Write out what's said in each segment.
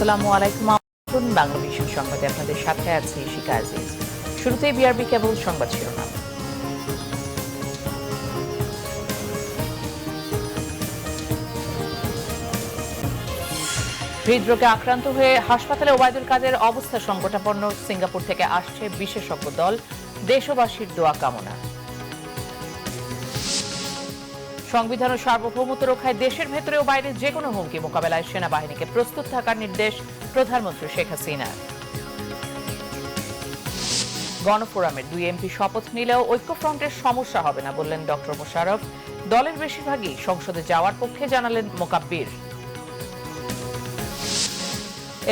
আসসালামু আলাইকুম। বাংলাভিশন সংবাদে আপনাদের সাথে আছি শিকা আজিজ। শুরুতেই বিআরবি কেবল সংবাদ শিরোনাম। হৃদরোগে আক্রান্ত হয়ে হাসপাতালে ওবায়দুল কাদের অবস্থা সংকটাপন্ন। সিঙ্গাপুর থেকে আসছে বিশেষজ্ঞ দল, দেশবাসীর দোয়া কামনা। সংবিধান ও সার্বভৌমত্ব রক্ষায় দেশের ভেতরে ও বাইরে যে কোনো হুমকি মোকাবেলায় সেনাবাহিনীকে প্রস্তুত থাকার নির্দেশ প্রধানমন্ত্রী শেখ হাসিনার। গণফোরামের 2 এমপি শপথ নিলেও ঐক্যফ্রন্টের সমস্যা হবে না বললেন ডক্টর মোশাররফ। দলের বেশিরভাগই সংসদে যাওয়ার পক্ষে জানালেন মোকাব্বির।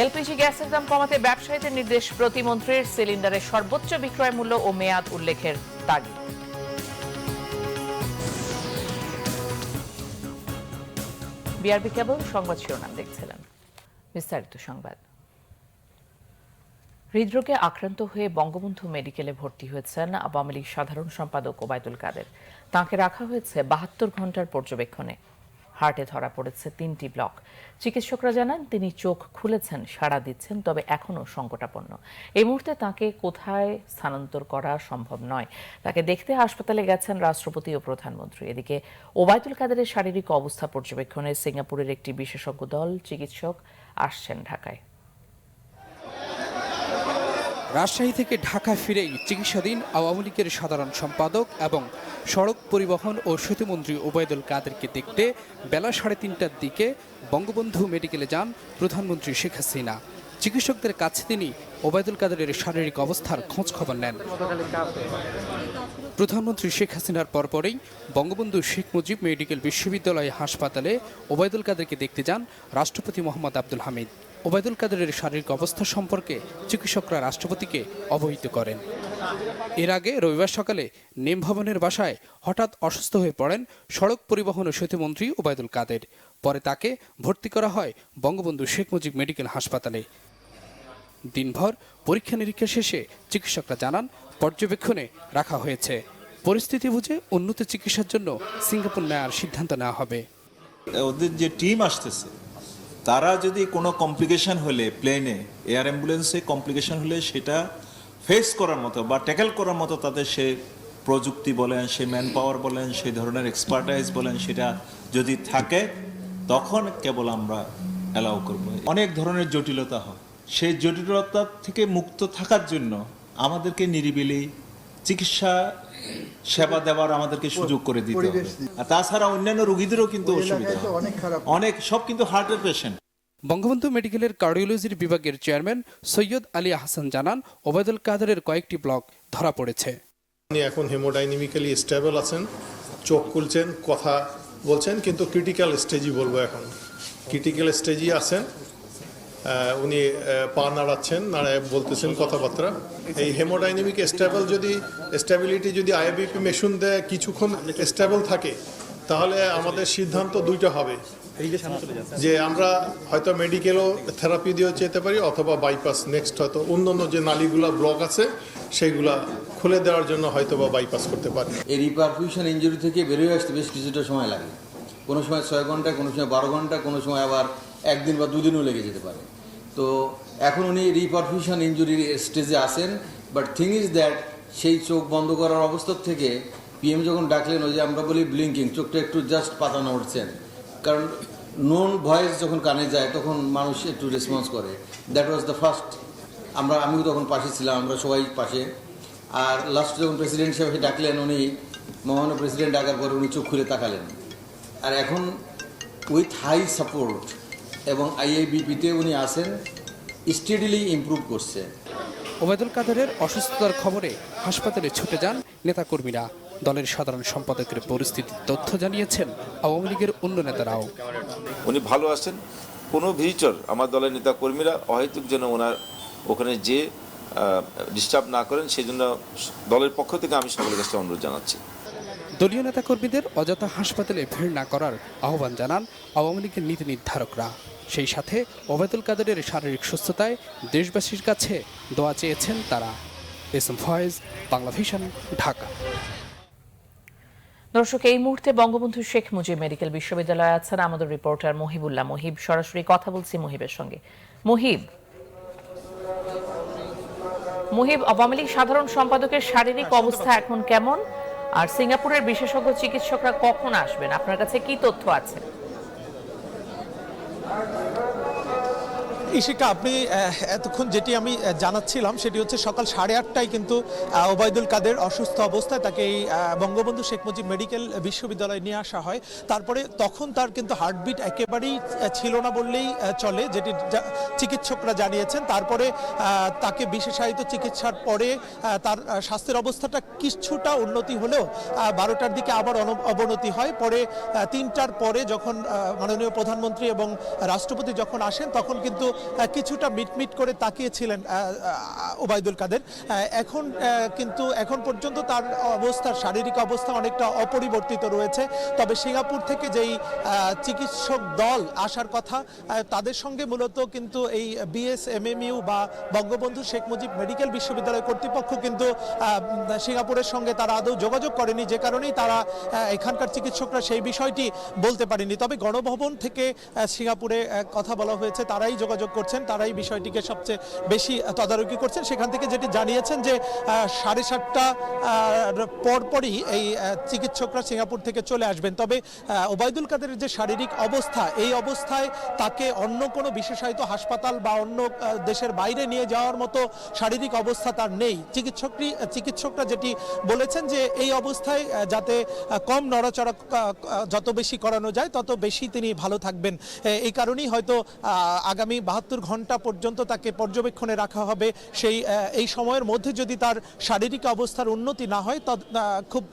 এলপিজি গ্যাসের দাম কমাতে ব্যবসায়ীদের নির্দেশ প্রতিমন্ত্রীর। সিলিন্ডারের সর্বোচ্চ বিক্রয় মূল্য ও মেয়াদ উল্লেখের তাগিদ। বিআরবি কেবল সংবাদ শিরোনাম দেখছিলেন, বিস্তারিত সংবাদ। হৃদরোগে আক্রান্ত হয়ে বঙ্গবন্ধু মেডিকেলে ভর্তি হয়েছেন আওয়ামী লীগ সাধারণ সম্পাদক ওবায়দুল কাদের। তাঁকে রাখা হয়েছে 72 ঘন্টার পর্যবেক্ষণে। হার্টে ধরা পড়েছে 3টি ব্লক। চিকিৎসকরা জানান তিনি চোখ খুলেছেন, সাড়া দিচ্ছেন, তবে এখনও সংকটাপন্ন। এই মুহূর্তে তাঁকে কোথায় স্থানান্তর করা সম্ভব নয়। তাকে দেখতে হাসপাতালে গেছেন রাষ্ট্রপতি ও প্রধানমন্ত্রী। এদিকে ওবায়দুল কাদেরের শারীরিক অবস্থা পর্যবেক্ষণে সিঙ্গাপুরের একটি বিশেষজ্ঞ দল চিকিৎসক আসছেন ঢাকায়। রাজশাহী থেকে ঢাকা ফিরেই চিকিৎসাধীন আওয়ামী লীগের সাধারণ সম্পাদক এবং সড়ক পরিবহন ও সেতুমন্ত্রী ওবায়দুল কাদেরকে দেখতে বেলা 3:30টার দিকে বঙ্গবন্ধু মেডিকেলে যান প্রধানমন্ত্রী শেখ হাসিনা। চিকিৎসকদের কাছে তিনি ওবায়দুল কাদেরের শারীরিক অবস্থার খোঁজ খবর নেন। প্রধানমন্ত্রী শেখ হাসিনার পরপরই বঙ্গবন্ধু শেখ মুজিব মেডিকেল বিশ্ববিদ্যালয় হাসপাতালে ওবায়দুল কাদেরকে দেখতে যান রাষ্ট্রপতি মোহাম্মদ আব্দুল হামিদ। ওবায়দুল কাদেরের শারীরিক অবস্থা সম্পর্কে চিকিৎসকরা রাষ্ট্রপতিকে অবহিত করেন। এর আগে রবিবার সকালে নেম ভবনের বাসায় হঠাৎ অসুস্থ হয়ে পড়েন সড়ক পরিবহন ও সেতুমন্ত্রী ওবায়দুল কাদের। পরে তাকে ভর্তি করা হয় বঙ্গবন্ধু শেখ মুজিব মেডিকেল হাসপাতালে। দিনভর পরীক্ষা নিরীক্ষা শেষে চিকিৎসকরা জানান পর্যবেক্ষণে রাখা হয়েছে। পরিস্থিতি বুঝে উন্নত চিকিৎসার জন্য সিঙ্গাপুর নেওয়ার সিদ্ধান্ত নেওয়া হবে। ওদের যে টিম আসতেছে তারা যদি কোনো কমপ্লিকেশন হলে প্লেনে এয়ার অ্যাম্বুলেন্সে কমপ্লিকেশন হলে সেটা ফেস করার মতো বা ট্যাকেল করার মতো তাদের সে প্রযুক্তি বলেন, সে ম্যান পাওয়ার বলেন, সেই ধরনের এক্সপার্টাইজ বলেন, সেটা যদি থাকে তখন কেবল আমরা অ্যালাউ করব। অনেক ধরনের জটিলতা হয়, সেই জটিলতা থেকে মুক্ত থাকার জন্য আমাদেরকে নিরিবিলি চিকিৎসা সেবা দেওয়ার আমাদেরকে সুযোগ করে দিতে হবে। আর তাছাড়া অন্যান্য রোগীদেরও কিন্তু অসুবিধা অনেক, সব কিন্তু হার্টের পেশেন্ট। বঙ্গবন্ধু মেডিকেলের কার্ডিওলজির বিভাগের চেয়ারম্যান সৈয়দ আলী আহসান জানান ওবায়দুল কাদেরের কয়েকটি ব্লক ধরা পড়েছে। উনি এখন হেমোডাইনামিক্যালি স্টেবল আছেন, চোখ খুলছেন, কথা বলছেন, কিন্তু ক্রিটিক্যাল স্টেজই বলবো, এখন ক্রিটিক্যাল স্টেজই আছেন। উনি পা নাড়াচ্ছেন, নাড়ায় বলতেছেন কথাবার্তা। এই হেমোডাইনামিক স্টেবিলিটি যদি আইবিপি মেশিন দেয় কিছুক্ষণ স্টেবল থাকে, তাহলে আমাদের সিদ্ধান্ত দুইটা হবে, যে আমরা হয়তো মেডিকেলও থেরাপি দিয়েও যেতে পারি অথবা বাইপাস, নেক্সট হয়তো অন্যান্য যে নালীগুলা ব্লক আছে সেইগুলা খুলে দেওয়ার জন্য হয়তো বা বাইপাস করতে পারি। এই রিপারফিউশন ইনজুরি থেকে বেরিয়ে আসতে বেশ কিছুটা সময় লাগে। কোনো সময় 6 ঘন্টা, কোনো সময় 12 ঘন্টা, কোনো সময় আবার 1 দিন বা 2 দিনও লেগে যেতে পারে। তো এখন উনি রিপারফিউশন ইনজুরির স্টেজে আছেন। বাট থিং ইজ দ্যাট সেই চোখ বন্ধ করার অবস্থা থেকে পিএম যখন ডাকলেন, ওই যে আমরা বলি ব্লিঙ্কিং, চোখটা একটু জাস্ট পাতানো উঠছেন, কারণ নোন ভয়েস যখন কানে যায় তখন মানুষ একটু রেসপন্স করে। That was the first. আমিও তখন পাশে ছিলাম, আমরা সবাই পাশে। আর লাস্ট যখন প্রেসিডেন্ট সাহেবকে ডাকলেন, উনি মহামান্য প্রেসিডেন্ট ডাকার পরে উনি চোখ খুলে তাকালেন। আর এখন উইথ হাই সাপোর্ট এবং আইআইবিপিতে উনি আছেন, স্টেডিলি ইমপ্রুভ করছে। ওবায়দুল কাদেরের অসুস্থতার খবরে হাসপাতালে ছুটে যান নেতাকর্মীরা। দলের সাধারণ সম্পাদকের পরিস্থিতির তথ্য জানিয়েছেন আওয়ামী লীগের অন্য নেতারাও। উনি ভালো আছেন। কোনো ভিজিটর আমার দলের নেতাকর্মীরা অহেতুক যেন ওনার ওখানে যে ডিস্টার্ব না করেন, সেই জন্য দলের পক্ষ থেকে আমি সকলের কাছে অনুরোধ জানাচ্ছি। দলীয় নেতাকর্মীদের অযথা হাসপাতালে ভিড় না করার আহ্বান জানান আওয়ামী লীগের নীতি নির্ধারকরা। সেই সাথে ওবায়দুল কাদেরের শারীরিক সুস্থতায় দেশবাসীর কাছে দোয়া চেয়েছেন তারা। S M Faiz, Banglavision, Dhaka. দর্শক, এই মুহূর্তে বঙ্গবন্ধু শেখ মুজিব মেডিকেল বিশ্ববিদ্যালয়ে আছেন আমাদের রিপোর্টার মহিবুল্লাহ মহিব। সরাসরি কথা বলছি মহিবের সঙ্গে। মহিব, আওয়ামী লীগ সাধারণ সম্পাদকের শারীরিক অবস্থা এখন কেমন, আর সিঙ্গাপুরের বিশেষজ্ঞ চিকিৎসকরা কখন আসবেন? আপনার কাছে কি তথ্য আছে? ইশিকা, আপনি এতক্ষণ যেটি আমি জানাচ্ছিলাম সেটি হচ্ছে সকাল 8:30টায় কিন্তু ওবায়দুল কাদের অসুস্থ অবস্থায় তাকে এই বঙ্গবন্ধু শেখ মুজিব মেডিকেল বিশ্ববিদ্যালয়ে নিয়ে আসা হয়। তারপরে তখন তার কিন্তু হার্টবিট একেবারেই ছিল না বললেই চলে, যেটি চিকিৎসকরা জানিয়েছেন। তারপরে তাকে বিশেষায়িত চিকিৎসার পরে তার স্বাস্থ্যের অবস্থাটা কিছুটা উন্নতি হলেও 12টার দিকে আবার অবনতি হয়। পরে 3টার পরে যখন মাননীয় প্রধানমন্ত্রী এবং রাষ্ট্রপতি যখন আসেন তখন কিন্তু কিছুটা মিটমিট করে তাকিয়েছিলেন ওবায়দুল কাদের। এখন পর্যন্ত তার শারীরিক অবস্থা অনেকটা অপরিবর্তিত রয়েছে। তবে সিঙ্গাপুর থেকে যেই চিকিৎসক দল আসার কথা, তাদের সঙ্গে মূলত কিন্তু এই বিএসএমএমইউ বা বঙ্গবন্ধু শেখ মুজিব মেডিকেল বিশ্ববিদ্যালয় কর্তৃপক্ষ কিন্তু সিঙ্গাপুরের সঙ্গে তারা আদৌ যোগাযোগ করেনি, যে কারণেই তারা এখানকার চিকিৎসকরা সেই বিষয়টি বলতে পারেনি। তবে গণভবন থেকে সিঙ্গাপুরে কথা বলা হয়েছে, তারাই যোগাযোগ করছেন, তারাই বিষয়টিকে সবচেয়ে বেশি তদারকি করছেন। সেখান থেকে যেটি জানিয়েছেন যে 7:30টার পরপরই এই চিকিৎসকরা সিঙ্গাপুর থেকে চলে আসবেন। তবে ওবায়দুল কাদেরের যে শারীরিক অবস্থা, এই অবস্থায় তাকে অন্য কোনো বিশেষায়িত হাসপাতাল বা অন্য দেশের বাইরে নিয়ে যাওয়ার মতো শারীরিক অবস্থা তার নেই। চিকিৎসকরা যেটি বলেছেন যে এই অবস্থায় যাতে কম নড়াচড়া যত বেশি করানো যায় তত বেশি তিনি ভালো থাকবেন। এই কারণেই হয়তো আগামী 72 ঘন্টা পর্যন্ত তাকে পর্যবেক্ষণে রাখা হবে। এই সময়ের মধ্যে যদি তার শারীরিক অবস্থার উন্নতি না হয় খুব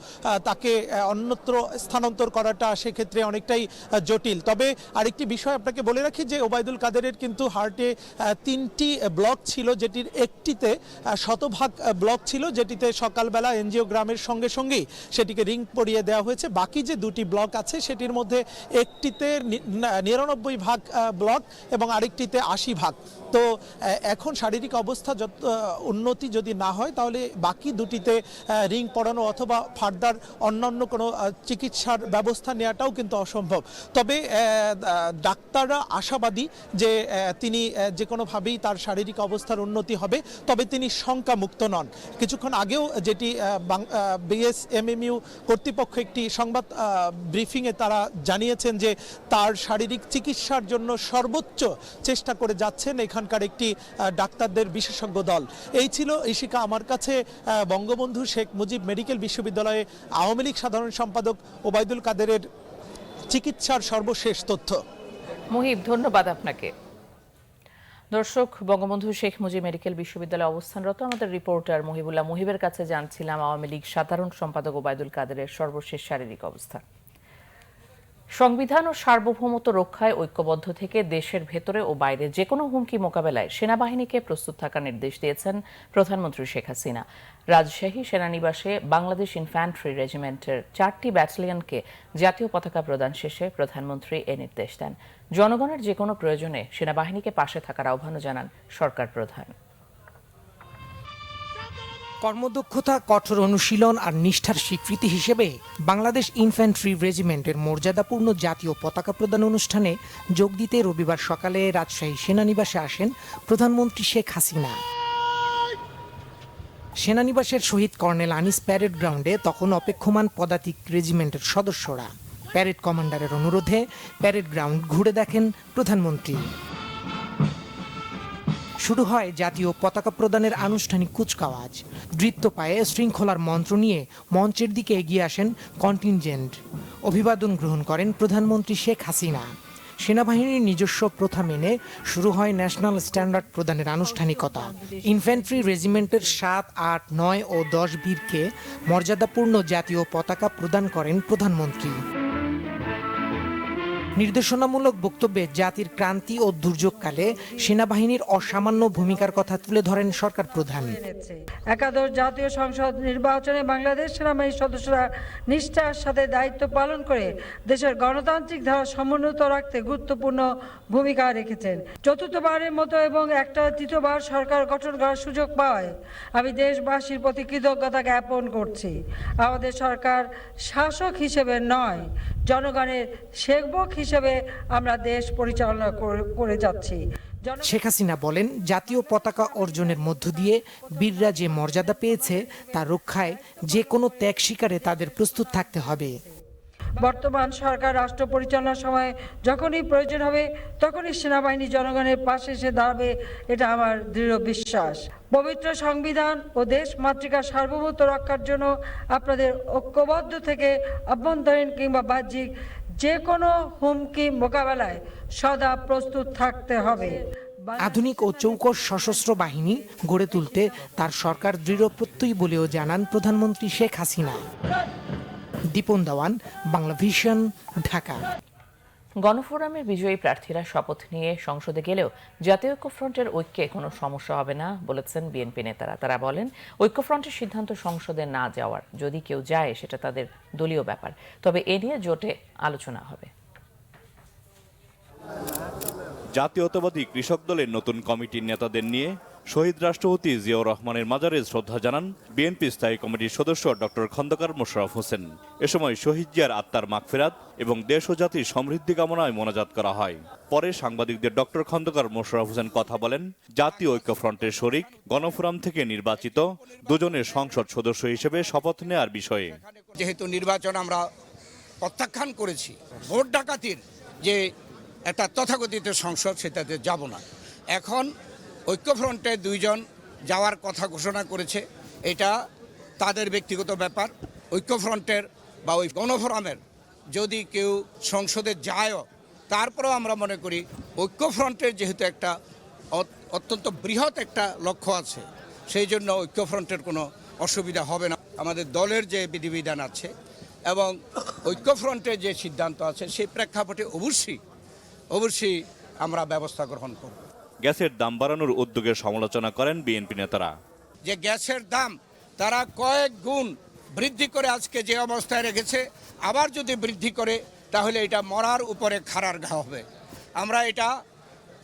তাকে অন্যত্র স্থানান্তর করাটা সেক্ষেত্রে অনেকটাই জটিল। তবে আরেকটি বিষয় আপনাকে বলে রাখি যে ওবায়দুল কাদেরের কিন্তু হার্টে 3টি ব্লক ছিল, যেটির একটিতে শতভাগ ব্লক ছিল, যেটিতে সকালবেলা এনজিওগ্রামের সঙ্গে সঙ্গেই সেটিকে রিং পরিয়ে দেওয়া হয়েছে। বাকি যে 2টি ব্লক আছে সেটির মধ্যে একটিতে 99% ব্লক এবং আরেকটিতে 80%। তো এখন শারীরিক অবস্থা উন্নতি যদি না হয় তাহলে বাকি 2টিতে রিং পরানো অথবা ফার্দার অন্যান্য কোনো চিকিৎসার ব্যবস্থা নেওয়াটাও কিন্তু অসম্ভব। তবে ডাক্তাররা আশাবাদী যে তিনি যে কোনোভাবেই তার শারীরিক অবস্থার উন্নতি হবে, তবে তিনি শঙ্কামুক্ত নন। কিছুক্ষণ আগেও যেটি বিএসএমএমইউ কর্তৃপক্ষ একটি সংবাদ ব্রিফিংয়ে তারা জানিয়েছেন যে তার শারীরিক চিকিৎসার জন্য সর্বোচ্চ চেষ্টা করে যাচ্ছেন এখানকার একটি ডাক্তারদের বিশেষজ্ঞ দল। এই ছিল ইশিকা আমার কাছে বঙ্গবন্ধু শেখ মুজিব মেডিকেল বিশ্ববিদ্যালয়ে আওয়ামী লীগ সাধারণ সম্পাদক ওবায়দুল কাদেরের চিকিৎসার সর্বশেষ তথ্য। মহিব, ধন্যবাদ আপনাকে। দর্শক, বঙ্গবন্ধু শেখ মুজিব মেডিকেল বিশ্ববিদ্যালয়ে অবস্থানরত আমাদের রিপোর্টার মহিবুল্লাহ মহিবের কাছে জানছিলাম আওয়ামী লীগ সাধারণ সম্পাদক ওবায়দুল কাদেরের সর্বশেষ শারীরিক অবস্থা। সংবিধান ও সার্বভৌমত্ব রক্ষায় ঐক্যবদ্ধ থেকে দেশের ভেতরে ও বাইরে যে কোনো হুমকি মোকাবেলায় সেনাবাহিনীকে প্রস্তুত থাকার নির্দেশ দিয়েছেন প্রধানমন্ত্রী শেখ হাসিনা। রাজশাহী সেনানিবাসে বাংলাদেশ ইনফ্যান্ট্রি রেজিমেন্টের 4টি ব্যাটালিয়নকে জাতীয় পতাকা প্রদান শেষে প্রধানমন্ত্রী এ নির্দেশ দেন। জনগণের যে কোনো প্রয়োজনে সেনাবাহিনীকে পাশে থাকার আহ্বানও জানান সরকার প্রধান। কর্মদক্ষতা, কঠোর অনুশীলন আর নিষ্ঠার স্বীকৃতি হিসেবে বাংলাদেশ ইনফ্যান্ট্রি রেজিমেন্টের মর্যাদাপূর্ণ জাতীয় পতাকা প্রদান অনুষ্ঠানে যোগ দিতে রবিবার সকালে রাজশাহী সেনানিবাসে আসেন প্রধানমন্ত্রী শেখ হাসিনা। সেনানিবাসের শহীদ কর্নেল আনিস প্যারেড গ্রাউন্ডে তখন অপেক্ষমান পদাতিক রেজিমেন্টের সদস্যরা। প্যারেড কমান্ডারের অনুরোধে প্যারেড গ্রাউন্ড ঘুরে দেখেন প্রধানমন্ত্রী। শুরু হয় জাতীয় পতাকা প্রদানের আনুষ্ঠানিক কুচকাওয়াজ। নৃত্য পায়ে শৃঙ্খলার মন্ত্র নিয়ে মঞ্চের দিকে এগিয়ে আসেন কন্টিনজেন্ট। অভিবাদন গ্রহণ করেন প্রধানমন্ত্রী শেখ হাসিনা। সেনাবাহিনীর নিজস্ব প্রথা মেনে শুরু হয় ন্যাশনাল স্ট্যান্ডার্ড প্রদানের আনুষ্ঠানিকতা। ইনফ্যান্ট্রি রেজিমেন্টের 7, 8, 9 ও 10 বীরকে মর্যাদাপূর্ণ জাতীয় পতাকা প্রদান করেন প্রধানমন্ত্রী। নির্দেশনামূলক বক্তব্যে জাতির ক্রান্তি ও দুর্যোগকালে সেনাবাহিনীর অসামান্য ভূমিকার কথা তুলে ধরেন সরকার প্রধান। একাদশ জাতীয় সংসদ নির্বাচনে বাংলাদেশ সেনাবাহিনীর সদস্যরা নিষ্ঠার সাথে দায়িত্ব পালন করে দেশের গণতান্ত্রিক ধারা সমুন্নত রাখতে গুরুত্বপূর্ণ ভূমিকা রেখেছেন। চতুর্থবারের মতো এবং একটা তৃতীয়বার সরকার গঠন করার সুযোগ পাওয়ায় আমি দেশবাসীর প্রতি কৃতজ্ঞতা জ্ঞাপন করছি। আমাদের সরকার শাসক হিসেবে নয়, জনগণের সেবক হিসেবে আমরা দেশ পরিচালনা করে যাচ্ছি। শেখ হাসিনা বলেন, জাতীয় পতাকা অর্জনের মধ্য দিয়ে বীররা যে মর্যাদা পেয়েছে তা রক্ষায় যে কোনো ত্যাগ স্বীকারে তাদের প্রস্তুত থাকতে হবে। বর্তমান সরকার রাষ্ট্র পরিচালনার সময় যখনই প্রয়োজন হবে তখনই সেনাবাহিনী জনগণের পাশে এসে দাঁড়াবে, এটা আমার দৃঢ় বিশ্বাস। পবিত্র সংবিধান ও দেশ মাতৃকার সার্বভৌমত্ব রক্ষার জন্য আপনাদের ঐক্যবদ্ধ থেকে অভ্যন্তরীণ কিংবা বাহ্যিক যে কোনো হুমকি মোকাবেলায় সদা প্রস্তুত থাকতে হবে। আধুনিক ও চৌকস সশস্ত্র বাহিনী গড়ে তুলতে তার সরকার দৃঢ় প্রত্যয়ী বলেও জানান প্রধানমন্ত্রী শেখ হাসিনা। দীপন দেওয়ান, বাংলা ভিশন, ঢাকা। গণফোরামের বিজয়ী প্রার্থীরা শপথ নিয়ে সংসদে গেলেও জাতীয় ঐক্যফ্রন্টের ঐক্যে কোনো সমস্যা হবে না বলেছেন বিএনপি নেতারা। তারা বলেন, ঐক্যফ্রন্টের সিদ্ধান্ত সংসদে না যাওয়ার, যদি কেউ যায় সেটা তাদের দলীয় ব্যাপার, তবে এ নিয়ে জোটে আলোচনা হবে। জাতীয়তাবাদী কৃষক দলের নতুন কমিটির নেতাদের নিয়ে শহীদ রাষ্ট্রপতি জিয়াউর রহমানের মাজারে শ্রদ্ধা জানান বিএনপি স্থায়ী কমিটির সদস্য ডক্টর খন্দকার মোশাররফ হোসেন। এ সময় শহীদ জিয়ার আত্মার মাগফিরাত এবং দেশ ও জাতির সমৃদ্ধি কামনায় মোনাজাত করা হয়। পরে সাংবাদিকদের ডক্টর খন্দকার মোশাররফ হোসেন কথা বলেন, জাতীয় ঐক্যফ্রন্টের শরিক গণফোরাম থেকে নির্বাচিত দুজনের সংসদ সদস্য হিসেবে শপথ নেয়ার বিষয়ে। যেহেতু নির্বাচন আমরা প্রত্যাখ্যান করেছি, ভোট ডাকাতির যে একটা তথাকথিত সংসদ, সেটাতে যাব না। এখন ঐক্যফ্রন্টে দুইজন যাওয়ার কথা ঘোষণা করেছে, এটা তাদের ব্যক্তিগত ব্যাপার। ঐক্যফ্রন্টের বা ওই গণফোরামের যদি কেউ সংসদে যায়ও, তারপরেও আমরা মনে করি ঐক্যফ্রন্টের যেহেতু একটা অত্যন্ত বৃহৎ একটা লক্ষ্য আছে, সেই জন্য ঐক্যফ্রন্টের কোনো অসুবিধা হবে না। আমাদের দলের যে বিধিবিধান আছে এবং ঐক্যফ্রন্টের যে সিদ্ধান্ত আছে, সেই প্রেক্ষাপটে অবশ্যই আমরা ব্যবস্থা গ্রহণ করব। গ্যাসের দাম বাড়ানোর উদ্যোগের সমালোচনা করেন বিএনপি নেতারা। যে গ্যাসের দাম তারা কয়েক গুণ বৃদ্ধি করে আজকে যে অবস্থায় রেখেছে, আবার যদি বৃদ্ধি করে তাহলে এটা মরার উপরে খাড়ার ঘা হবে। আমরা এটা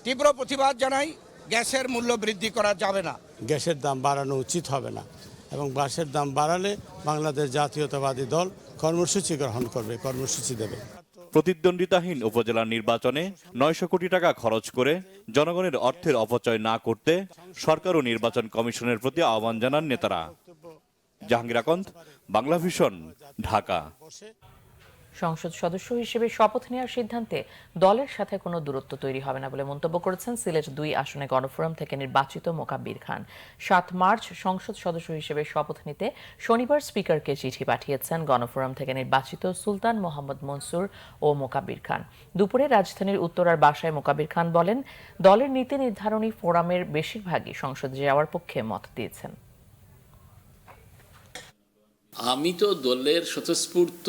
তীব্র প্রতিবাদ জানাই। গ্যাসের মূল্য বৃদ্ধি করা যাবে না, গ্যাসের দাম বাড়ানো উচিত হবে না, এবং গ্যাসের দাম বাড়ালে বাংলাদেশ জাতীয়তাবাদী দল কর্মসূচি গ্রহণ করবে, কর্মসূচি দেবে। প্রতিদ্বন্দ্বিতাহীন উপজেলা নির্বাচনে 900 কোটি টাকা খরচ করে জনগণের অর্থের অপচয় না করতে সরকার ও নির্বাচন কমিশনের প্রতি আহ্বান জানান নেতারা। জাহাঙ্গীর আকন্দ, বাংলা ভিশন, ঢাকা। সংসদ সদস্য হিসেবে শপথ নেওয়ার সিদ্ধান্তে দলের সাথে কোনো দূরত্ব তৈরি হবে না বলে মন্তব্য করেছেন সিলেট 2 আসনে গণফোরাম থেকে নির্বাচিত মোকাব্বির খান। 7 মার্চ সংসদ সদস্য হিসেবে শপথ নিতে শনিবার স্পিকারকে চিঠি পাঠিয়েছেন গণফোরাম থেকে নির্বাচিত সুলতান মোহাম্মদ মনসুর ও মোকাব্বির খান। দুপুরে রাজধানীর উত্তরার বাসায় মোকাব্বির খান বলেন, দলের নীতি নির্ধারণী ফোরামের বেশিরভাগই সংসদে যাওয়ার পক্ষে মত দিয়েছেন। আমি তো দলের স্বতঃস্ফূর্ত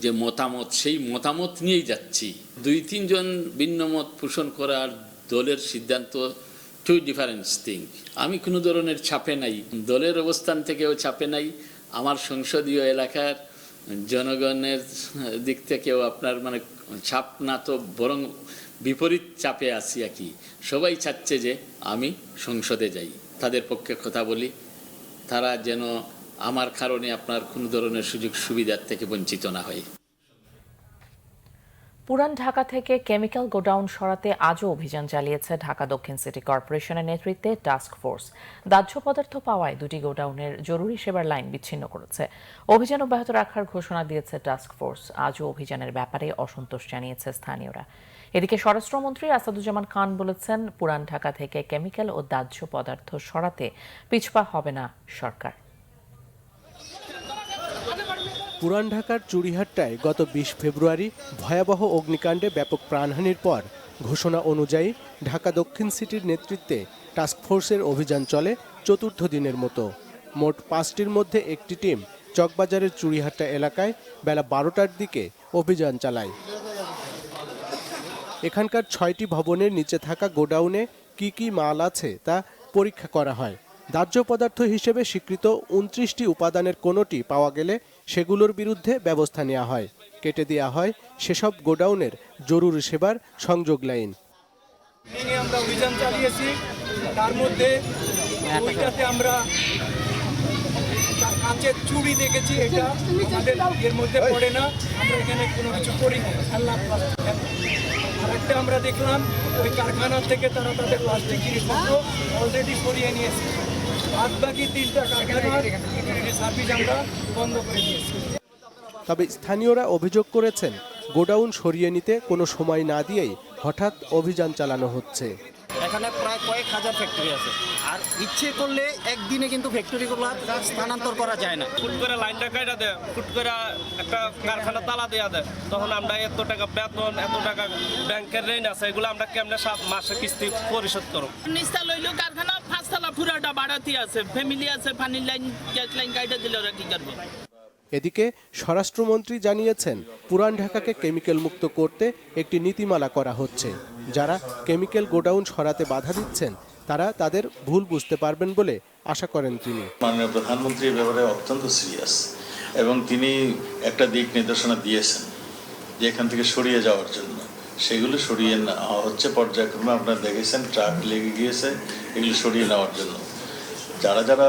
যে মতামত, সেই মতামত নিয়েই যাচ্ছি। 2-3 জন ভিন্ন মত পোষণ করার দলের সিদ্ধান্ত, 2 ডিফারেন্ট থিং। আমি কোনো ধরনের চাপে নাই, দলের অবস্থান থেকেও চাপে নাই, আমার সংসদীয় এলাকার জনগণের দিক থেকেও আপনার চাপ না, তো বরং বিপরীত চাপে আছি আর কি। সবাই চাচ্ছে যে আমি সংসদে যাই, তাদের পক্ষে কথা বলি, তারা যেন আমার কারণে আপনার কোনো ধরনের সুযোগ সুবিধার থেকে বঞ্চিত না হয়। পুরান ঢাকা থেকে কেমিক্যাল গোডাউন সরাতে আজও অভিযান চালিয়েছে ঢাকা দক্ষিণ সিটি কর্পোরেশনের নেতৃত্বে টাস্ক ফোর্স। দাহ্য পদার্থ পাওয়ায় 2টি গোডাউনের জরুরি সেবার লাইন বিচ্ছিন্ন করেছে। অভিযান অব্যাহত রাখার ঘোষণা দিয়েছে টাস্ক ফোর্স। আজও অভিযানের ব্যাপারে অসন্তোষ জানিয়েছে স্থানীয়রা। এদিকে স্বরাষ্ট্রমন্ত্রী আসাদুজ্জামান খান বলেছেন, পুরান ঢাকা থেকে কেমিক্যাল ও দাহ্য পদার্থ সরাতে পিছপা হবে না সরকার। পুরান ঢাকার চুড়িহাট্টায় গত 20 ফেব্রুয়ারি ভয়াবহ অগ্নিকাণ্ডে ব্যাপক প্রাণহানির পর ঘোষণা অনুযায়ী ঢাকা দক্ষিণ সিটির নেতৃত্বে টাস্কফোর্সের অভিযান চলে 4র্থ দিনের মতো। মোট 5টির মধ্যে একটি টিম চকবাজারের চুড়িহাট্টা এলাকায় বেলা 12টার দিকে অভিযান চালায়। এখানকার 6টি ভবনের নিচে থাকা গোডাউনে কি কি মাল আছে তা পরীক্ষা করা হয়। দাহ্য পদার্থ হিসেবে স্বীকৃত 29টি উপাদানের কোনোটি পাওয়া গেলে সেগুলোর বিরুদ্ধে ব্যবস্থা নেওয়া হয়। কেটে দেওয়া হয় সেসব গোডাউনের জরুরি সেবার সংযোগ লাইন। আমরা অভিযান চালিয়েছি, তার মধ্যে ওইটাতে আমরা কাঁচের চুড়ি দেখেছি, এটা আমাদের এর মধ্যে পড়ে না, আমরা এখানে কোনো কিছু করি না। আরেকটা আমরা দেখলাম ওই কারখানা থেকে তারা তাদের প্লাস্টিক জিনিসপত্র অলরেডি সরিয়ে নিয়েছে। বাদ বাকি 3টা কারখানার সার্ভিস আমরা বন্ধ করে দিয়েছি। তবে স্থানীয়রা অভিযোগ করেছেন গোডাউন সরিয়ে নিতে কোনো সময় না দিয়েই হঠাৎ অভিযান চালানো হচ্ছে। এখানে প্রায় কয়েক হাজার ফ্যাক্টরি আছে, আর ইচ্ছে করলে একদিনে কিন্তু ফ্যাক্টরিগুলো স্থানান্তর করা যায় না। ফুট করে লাইনটা কাটা দেয়, ফুট করে একটা কারখানা তালা দেওয়া দেয়, তখন আমরা এত টাকা বেতন, এত টাকা ব্যাংকের ঋণ আছে, এগুলো আমরা কেমনে 7 মাসে কিস্তি পরিশোধ করব। নিস্তা লইলো কারখানা 5 তলা পুরাটা বাড়াতি আছে, ফ্যামিলি আছে, পানির লাইন, গ্যাস লাইন কাটা দিলে ওরা কি করবে? এদিকে স্বরাষ্ট্রমন্ত্রী জানিয়েছেন পুরান ঢাকাকে কেমিক্যাল মুক্ত করতে একটি নীতিমালা করা হচ্ছে। যারা কেমিক্যাল গোডাউন সরাতে বাধা দিচ্ছেন তারা তাদের ভুল বুঝতে পারবেন বলে আশা করেন তিনি। মাননীয় প্রধানমন্ত্রী এ ব্যাপারে অত্যন্ত সিরিয়াস এবং তিনি একটা দিক নির্দেশনা দিয়েছেন যে এখান থেকে সরিয়ে যাওয়ার জন্য। সেগুলো সরিয়ে নেওয়া হচ্ছে পর্যায়ক্রমে। আপনারা দেখেছেন ট্রাক লেগে গিয়েছে, এগুলো সরিয়ে নেওয়ার জন্য। যারা যারা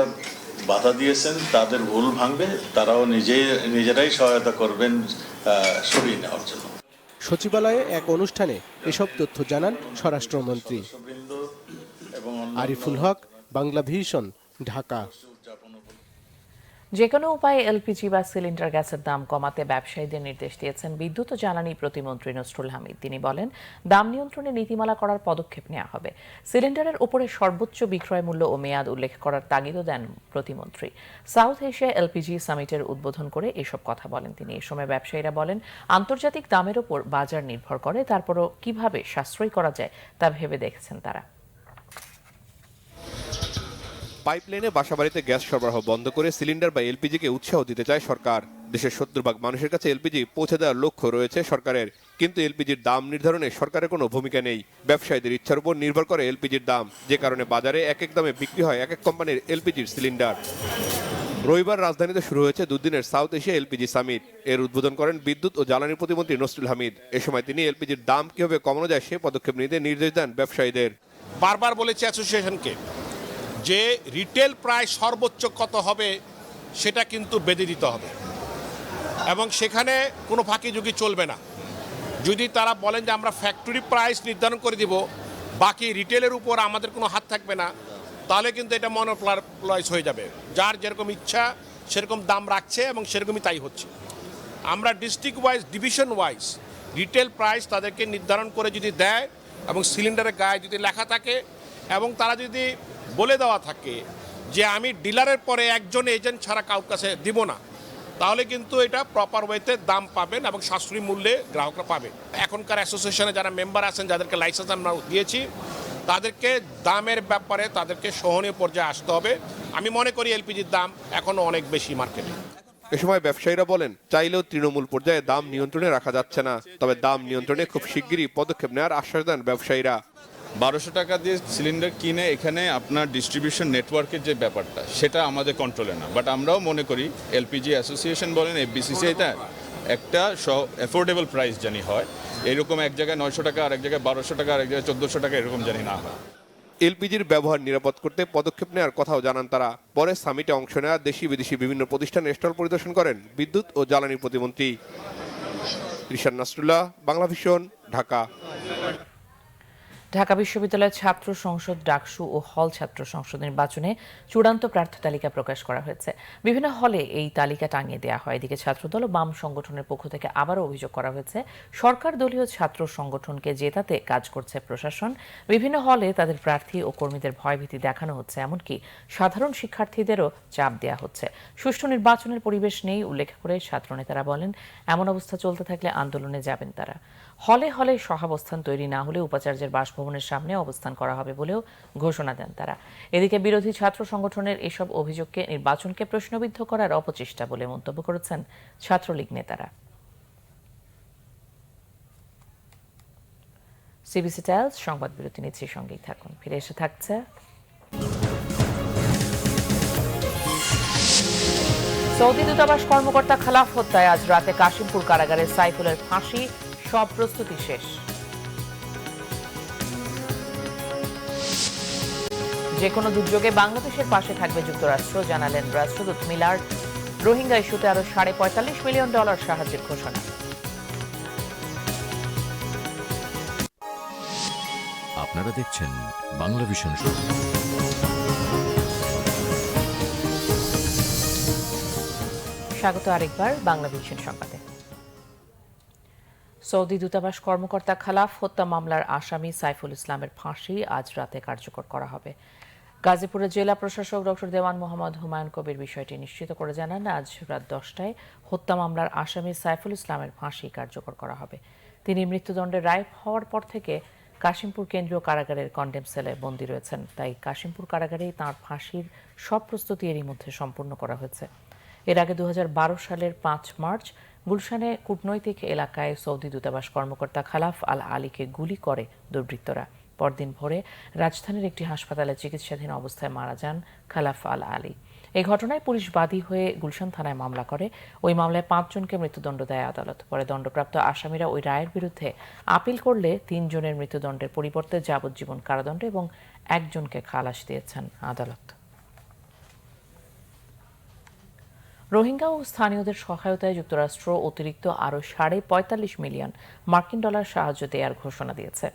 বাধা দিয়েছেন তাদের ভুল ভাঙবে, তারাও নিজেরাই সহায়তা করবেন সরিয়ে নেওয়ার জন্য। সচিবালয়ে এক অনুষ্ঠানে এসব তথ্য জানান স্বরাষ্ট্রমন্ত্রী। আরিফুল হক, বাংলা ভিশন, ঢাকা। যে কোনো উপায়ে এলপিজি বা সিলিন্ডার গ্যাসের দাম কমাতে ব্যবসায়ীদের নির্দেশ দিয়েছেন বিদ্যুৎ ও জ্বালানি প্রতিমন্ত্রী নসরুল হামিদ। তিনি বলেন, দাম নিয়ন্ত্রণে নীতিমালা করার পদক্ষেপ নেওয়া হবে। সিলিন্ডারের উপরে সর্বোচ্চ বিক্রয় মূল্য ও মেয়াদ উল্লেখ করার তাগিদও দেন প্রতিমন্ত্রী। সাউথ এশিয়া এলপিজি সামিটের উদ্বোধন করে এসব কথা বলেন তিনি। এ সময় ব্যবসায়ীরা বলেন, আন্তর্জাতিক দামের ওপর বাজার নির্ভর করে, তারপরও কিভাবে সাশ্রয় করা যায় তা ভেবে দেখছেন তারা। পাইপলাইনে বাসাবাড়িতে গ্যাস সরবরাহ বন্ধ করে সিলিন্ডার বা এলপিজিকে উৎসাহ দিতে চায় সরকার। দেশের 70% মানুষের কাছে এলপিজি পৌঁছে দেওয়ার লক্ষ্য রয়েছে সরকারের, কিন্তু এলপিজির দাম নির্ধারণে সরকারের কোনো ভূমিকা নেই। ব্যবসায়ীদের ইচ্ছার উপর নির্ভর করে এলপিজির দাম, যে কারণে বাজারে এক এক দামে বিক্রি হয় এক এক কোম্পানির এলপিজির সিলিন্ডার। রবিবার রাজধানীতে শুরু হয়েছে দুদিনের সাউথ এশিয়া এলপিজি সামিট। এর উদ্বোধন করেন বিদ্যুৎ ও জ্বালানি প্রতিমন্ত্রী নসরুল হামিদ। এ সময় তিনি এলপিজির দাম কিভাবে কমানো যায় সে পদক্ষেপ নিতে নির্দেশ দেন ব্যবসায়ীদের। বারবার বলেছে অ্যাসোসিয়েশনকে যে রিটেল প্রাইস সর্বোচ্চ কত হবে সেটা কিন্তু বেঁধে দিতে হবে এবং সেখানে কোনো ফাঁকিঝুঁকি চলবে না। যদি তারা বলেন যে আমরা ফ্যাক্টরি প্রাইস নির্ধারণ করে দিব, বাকি রিটেলের উপর আমাদের কোনো হাত থাকবে না, তাহলে কিন্তু এটা মনোপলাইজ হয়ে যাবে। যার যেরকম ইচ্ছা সেরকম দাম রাখছে এবং সেরকমই তাই হচ্ছে। আমরা district wise, division wise retail price তাদেরকে নির্ধারণ করে যদি দেয় এবং সিলিন্ডারের গায়ে যদি লেখা থাকে এবং তারা যদি বলে দেওয়া থাকে যে আমি ডিলারের পরে একজন এজেন্ট ছাড়া কারোর কাছে দিব না, তাহলে কিন্তু এটা প্রপার ওয়েতে দাম পাবেন এবং সাশ্রয়ী মূল্যে গ্রাহকরা পাবে। এখনকার অ্যাসোসিয়েশনে যারা মেম্বার আছেন, যাদেরকে লাইসেন্স আমরা দিয়েছি, তাদেরকে দামের ব্যাপারে তাদেরকে সহনীয় পর্যায়ে আসতে হবে। আমি মনে করি এলপিজির দাম এখনও অনেক বেশি মার্কেটে। এ সময় ব্যবসায়ীরা বলেন, চাইলেও তৃণমূল পর্যায়ে দাম নিয়ন্ত্রণে রাখা যাচ্ছে না, তবে দাম নিয়ন্ত্রণে খুব শিগগিরই পদক্ষেপ নেওয়ার আশ্বাস দেন ব্যবসায়ীরা। 1200 টাকা দিয়ে সিলিন্ডার কিনে এখানে আপনার ডিস্ট্রিবিউশন নেটওয়ার্কের যে ব্যাপারটা সেটা আমাদের কন্ট্রোলে না, বাট আমরাও মনে করি এলপিজি অ্যাসোসিয়েশন বলেন, এফবিসিসিআইটা একটা অ্যাফোর্ডেবল প্রাইস জানি হয়, এরকম এক জায়গায় 900 টাকা, আর এক জায়গায় 1200 টাকা, আর এক জায়গায় 1400 টাকা, এরকম জানি না হয়। এলপিজির ব্যবহার নিরাপদ করতে পদক্ষেপ নেওয়ার কথাও জানান তারা। পরে সামিটে অংশ নেওয়া দেশি বিদেশি বিভিন্ন প্রতিষ্ঠানের স্টল পরিদর্শন করেন বিদ্যুৎ ও জ্বালানি প্রতিমন্ত্রী। রিশান নাসরুল্লাহ, বাংলা ভিশন, ঢাকা। ঢাকা বিশ্ববিদ্যালয়ের ছাত্র সংসদ, ডাকসু ও হল ছাত্র সংসদ নির্বাচনে চূড়ান্ত প্রার্থী তালিকা প্রকাশ করা হয়েছে। বিভিন্ন হলে এই তালিকা টাঙিয়ে দেওয়া হয়। এদিকে ছাত্রদল ও বাম সংগঠনের পক্ষ থেকে আবারও অভিযোগ করা হয়েছে, সরকার দলীয় ছাত্র সংগঠনকে জেতাতে কাজ করছে প্রশাসন। বিভিন্ন হলে তাদের প্রার্থী ও কর্মীদের ভয়ভীতি দেখানো হচ্ছে, এমনকি সাধারণ শিক্ষার্থীদেরও চাপ দেওয়া হচ্ছে। সুষ্ঠু নির্বাচনের পরিবেশ নেই উল্লেখ করে ছাত্রনেতারা বলেন, এমন অবস্থা চলতে থাকলে আন্দোলনে যাবেন তারা। হলে হলে সহাবস্থান তৈরি না হলে উপাচার্যের বাসভবনের সামনে অবস্থান করা হবে বলেও ঘোষণা দেন তারা। এদিকে বিরোধী ছাত্র সংগঠনের এসব অভিযোগকে নির্বাচনকে প্রশ্নবিদ্ধ করার অপচেষ্টা বলে মন্তব্য করেছেন ছাত্রলীগ নেতারা। সিবিসি টাইলস সংবাদ বিরতি নিচ্ছে, সঙ্গেই থাকুন। ফিরে এসে থাকছে সৌদি দূতাবাস কর্মকর্তা খালাফ হত্যায় আজ রাতে কাশিমপুর কারাগারে সাইফুলের ফাঁসি, সব প্রস্তুতি শেষ। যে কোনো দুর্যোগে বাংলাদেশের পাশে থাকবে যুক্তরাষ্ট্র, জানালেন রাষ্ট্রদূত মিলার্ড। রোহিঙ্গা ইস্যুতে আরো $45 মিলিয়ন সাহায্যের ঘোষণা। আপনারা দেখছেন বাংলা ভিশন। স্বাগত আরেকবার বাংলা ভিশন সংবাদে। সৌদি দূতাবাস কর্মকর্তা খালাফ হত্যা মামলার আসামি সাইফুল ইসলামের ফাঁসি আজ রাতে কার্যকর করা হবে। গাজীপুরের জেলা প্রশাসক ডক্টর দেওয়ান মোহাম্মদ হুমায়ুন কবির বিষয়টি নিশ্চিত করে জানান, আজ রাত 10টায় হত্যা মামলার আসামি সাইফুল ইসলামের ফাঁসি কার্যকর করা হবে। তিনি মৃত্যুদণ্ডের রায় হওয়ার পর থেকে কাশিমপুর কেন্দ্রীয় কারাগারের কন্ডেম সেলে বন্দী রয়েছেন। তাই কাশিমপুর কারাগারেই তাঁর ফাঁসির সব প্রস্তুতি এরই মধ্যে সম্পূর্ণ করা হয়েছে। এর আগে 2012 সালের 5 মার্চ গুলশানে কূটনৈতিক এলাকায় সৌদি দূতাবাস কর্মকর্তা খালাফ আল আলীকে গুলি করে দুর্বৃত্তরা। পরদিন ভোরে রাজধানীর একটি হাসপাতালে চিকিৎসাধীন অবস্থায় মারা যান খালাফ আল আলী। এই ঘটনায় পুলিশ বাদী হয়ে গুলশান থানায় মামলা করে। ওই মামলায় 5 জনকে মৃত্যুদণ্ড দেয় আদালত। পরে দণ্ডপ্রাপ্ত আসামিরা ওই রায়ের বিরুদ্ধে আপিল করলে 3 জনের মৃত্যুদণ্ডের পরিবর্তে যাবজ্জীবন কারাদণ্ড এবং 1 জনকে খালাস দিয়েছেন আদালত। রোহিঙ্গা ও স্থানীয়দের সহায়তায় যুক্তরাষ্ট্র অতিরিক্ত আরও $45 মিলিয়ন সাহায্য দেওয়ার ঘোষণা দিয়েছে।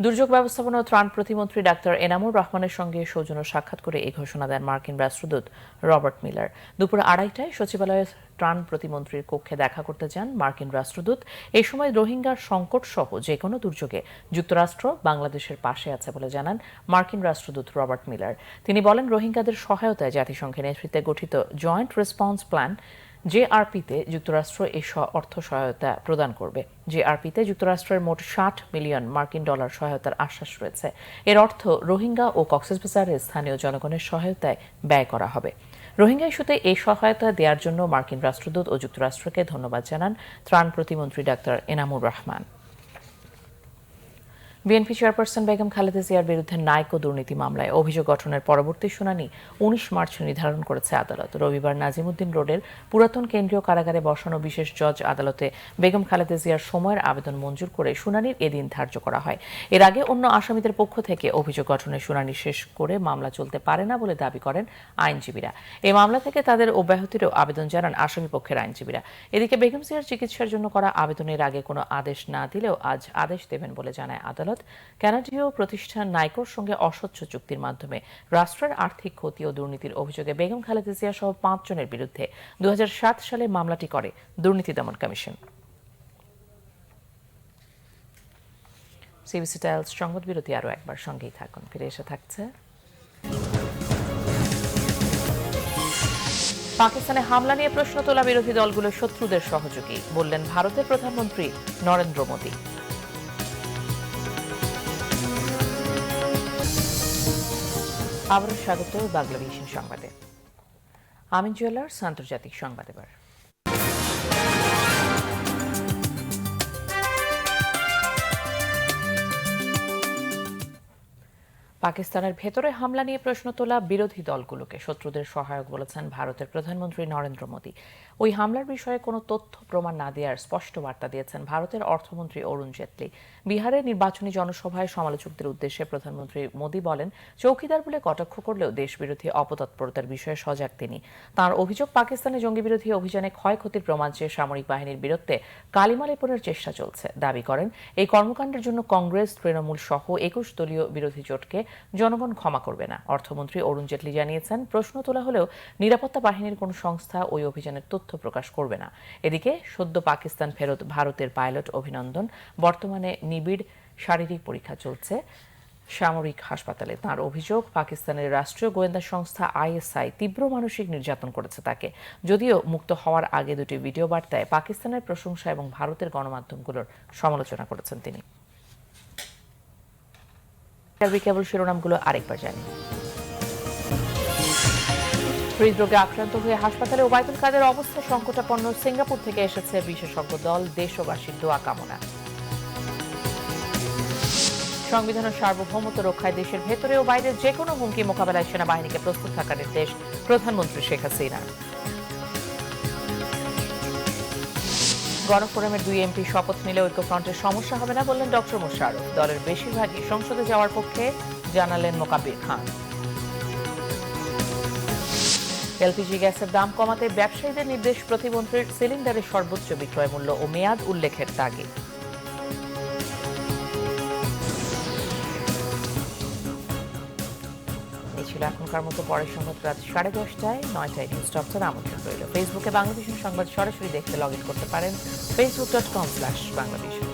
দুর্যোগ ব্যবস্থাপনা ও ত্রাণ প্রতিমন্ত্রী ডাক্তার এনামুর রহমানের সঙ্গে সৌজন্য সাক্ষাৎ করে এই ঘোষণা দেন মার্কিন রাষ্ট্রদূত রবার্ট মিলার। দুপুর 2:30টায় সচিবালয়ে ত্রাণ প্রতিমন্ত্রীর কক্ষে দেখা করতে যান মার্কিন রাষ্ট্রদূত। এই সময় রোহিঙ্গার সংকট সহ যে কোনো দুর্যোগে যুক্তরাষ্ট্র বাংলাদেশের পাশে আছে বলে জানান মার্কিন রাষ্ট্রদূত রবার্ট মিলার। তিনি বলেন, রোহিঙ্গাদের সহায়তায় জাতিসংঘের নেতৃত্বে গঠিত জয়েন্ট রেসপন্স প্ল্যান জেআরপিতে যুক্তরাষ্ট্র এই অর্থ সহায়তা প্রদান করবে। জেআরপিতে যুক্তরাষ্ট্রের মোট $60 মিলিয়ন সহায়তার আশ্বাস রয়েছে। এর অর্থ রোহিঙ্গা ও কক্সবাজারের স্থানীয় জনগণের সহায়তায় ব্যয় করা হবে। রোহিঙ্গা ইস্যুতে এই সহায়তা দেওয়ার জন্য মার্কিন রাষ্ট্রদূত ও যুক্তরাষ্ট্রকে ধন্যবাদ জানান ত্রাণ প্রতিমন্ত্রী doctor Enamur Rahman. BNP chairperson Begum Khaleda জিয়ার বিরুদ্ধে নাইকো দুর্নীতি মামলায় অভিযোগ গঠনের পরবর্তী শুনানি 19 মার্চ নির্ধারণ করেছে আদালত। রবিবার নাজিমুদ্দিন রোডের পুরাতন কেন্দ্রীয় কারাগারে বসানো বিশেষ জজ আদালতে বেগম খালেদা জিয়ার সময়ের আবেদন মঞ্জুর করে শুনানির এদিন ধার্য করা হয়। এর আগে অন্য আসামিদের পক্ষ থেকে অভিযোগ গঠনের শুনানি শেষ করে মামলা চলতে পারে না বলে দাবি করেন আইনজীবীরা। এই মামলা থেকে তাদের অব্যাহতিরও আবেদন জানান আসামিপক্ষের আইনজীবীরা। এদিকে বেগম জিয়ার চিকিৎসার জন্য করা আবেদনের আগে কোনো আদেশ না দিলেও আজ আদেশ দেবেন বলে জানায় আদালত। কানাডীয় প্রতিষ্ঠান নাইকোর সঙ্গে অস্বচ্ছ চুক্তির মাধ্যমে রাষ্ট্রের আর্থিক ক্ষতি ও দুর্নীতির অভিযোগে বেগম খালেদা জিয়া সহ 5 জনের বিরুদ্ধে 2007 সালে মামলাটি করে দুর্নীতি দমন কমিশন। সিবিসি টাইলস সংবাদ বিরতি আরও একবার, সঙ্গেই থাকুন। ফিরে এসে থাকছে পাকিস্তানে হামলা নিয়ে প্রশ্ন তোলা বিরোধী দলগুলো শত্রুদের সহযোগী বললেন ভারতের প্রধানমন্ত্রী নরেন্দ্র মোদী। আবারও স্বাগত বাংলা ভিশন সংবাদে। আমিন জুয়েলার্স আন্তর্জাতিক সংবাদ। এবার পাকিস্তানের ভেতরে হামলা নিয়ে প্রশ্ন তোলা বিরোধী দলগুলোকে শত্রুদের সহায়ক বলেছেন ভারতের প্রধানমন্ত্রী নরেন্দ্র মোদী। ওই হামলার বিষয়ে কোনো তথ্য প্রমাণ না দেওয়ার স্পষ্ট বার্তা দিয়েছেন ভারতের অর্থমন্ত্রী অরুণ জেটলি। বিহারের নির্বাচনী জনসভায় সমালোচকদের উদ্দেশ্যে প্রধানমন্ত্রী মোদী বলেন, চৌকিদার বলে কটাক্ষ করলেও দেশবিরোধী অপতৎপরতার বিষয়ে সজাগ তিনি। তাঁর অভিযোগ, পাকিস্তানে জঙ্গি বিরোধী অভিযানে ক্ষয়ক্ষতির প্রমাণ চেয়ে সামরিক বাহিনীর বিরুদ্ধে কালিমা লেপনের চেষ্টা চলছে। দাবি করেন, এই কর্মকাণ্ডের জন্য কংগ্রেস, তৃণমূল সহ 21 দলীয় বিরোধী জোটকে জনগণ ক্ষমা করবে না। অর্থমন্ত্রী অরুণ জেটলি জানিয়েছেন, প্রশ্ন তোলা হলেও নিরাপত্তা বাহিনীর কোনো সংস্থা ওই অভিযানের তথ্য প্রকাশ করবে না। এদিকে সদ্য পাকিস্তান ফেরত ভারতের পাইলট অভিনন্দন বর্তমানে নিবিড় শারীরিক পরীক্ষা চলছে। সামরিক হাসপাতালে তার অভিযোগ, পাকিস্তানের রাষ্ট্রীয় গোয়েন্দা সংস্থা ISI তীব্র মানসিক নির্যাতন করেছে তাকে। যদিও মুক্ত হওয়ার আগে দুটি ভিডিও বার্তায় পাকিস্তানের প্রশংসা এবং ভারতের গণমাধ্যমগুলোর সমালোচনা করেছেন তিনি। কেবল শিরোনামগুলো আরেকবার জানি। হৃদরোগে আক্রান্ত হয়ে হাসপাতালে ওবায়দুল কাদের অবস্থা সংকটাপন্ন। সিঙ্গাপুর থেকে এসেছে বিশেষজ্ঞ দল, দেশবাসীর দোয়া কামনা। সংবিধানের সার্বভৌমত্ব রক্ষায় দেশের ভেতরে ও বাইরের যে কোনো হুমকি মোকাবেলায় সেনাবাহিনীকে প্রস্তুত থাকার নির্দেশ প্রধানমন্ত্রী শেখ হাসিনার। গণফোরামের 2 এমপি শপথ নিলে ঐক্যফ্রন্টের সমস্যা হবে না বললেন ডক্টর মোশাররফ। দলের বেশিরভাগই সংসদে যাওয়ার পক্ষে জানালেন মোকাব্বির খান। এলপিজি গ্যাসের দাম কমাতে ব্যবসায়ীদের নির্দেশ প্রতিমন্ত্রীর। সিলিন্ডারের সর্বোচ্চ বিক্রয় মূল্য ও মেয়াদ উল্লেখের তাগিদ। ছিল এখনকার মতো। পরের সংবাদ রাত 10:30টায় 9টায় নিউজ টপসের আমন্ত্রণ রইল। ফেসবুকে বাংলাভিশন সংবাদ সরাসরি দেখতে লগ ইন করতে পারেন facebook.com/বাংলাভিশন।